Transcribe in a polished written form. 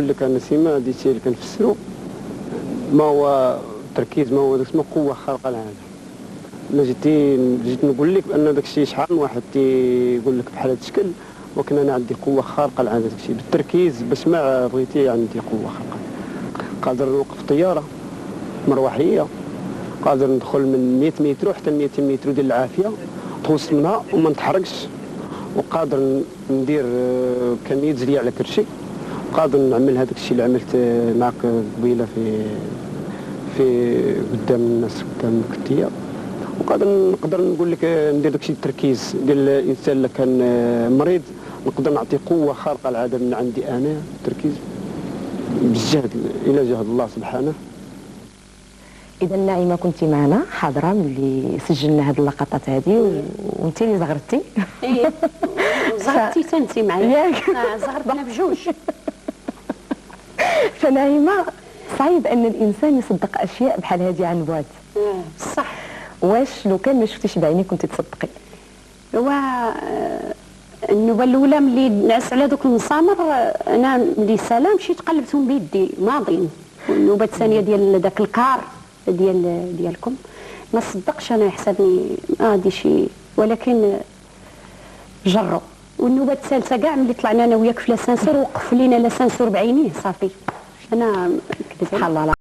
نقول لك انا سيما هادشي اللي كنفسرو، ما هو التركيز، ما هو داك اسمه قوه خارقه للعاده. انا جيت نقول لك بان داك الشيء شحال من واحد تيقول لك بحال هذا الشكل، ولكن انا عندي قوه خارقه للعاده. داك الشيء بالتركيز باش ما بغيتي عندي قوه خارقه. قادر نوقف طياره مروحيه، قادر ندخل من 100 متر حتى 200 متر ديال العافيه توصلنا وما نتحركش، وقادر ندير كمية زلية على كرشي، وقادر نعمل هذاك الشيء اللي عملت معك قبيله في قدام الناس قدام الكتيه. نقدر نقول لك ندير داك الشيء التركيز ديال الانسان اللي كان مريض، نقدر نعطي قوه خارقه للعاده من عندي انا التركيز بالجهد الى جهد الله سبحانه. اذا نعيمه كنتي معنا حاضره ملي سجلنا هذه اللقطات هذه وانت اللي زغرتي. ايه زغرتي تنتي معايا ياك زغرتنا بجوج. فنعيمه صعيب ان الانسان يصدق اشياء بحال هذه عن بعد. صح. واش لو كان ما شفتيش بعينيك كنتي تصدقي؟ هو النوبه الاولى ملي نعس على دوك المسامر، انا ملي سالا مشيت قلبتهم بيدي ماضيين، والنوبه الثانيه ديال داك الكار ديالكم ما صدقش انا، يحسبني هادي شي، ولكن جروا. والنوبه الثالثه كاع ملي طلعنا انا وياك في لاسانسور وقف لينا لاسانسور بعينيه صافي، انا كذبت. سبحان الله.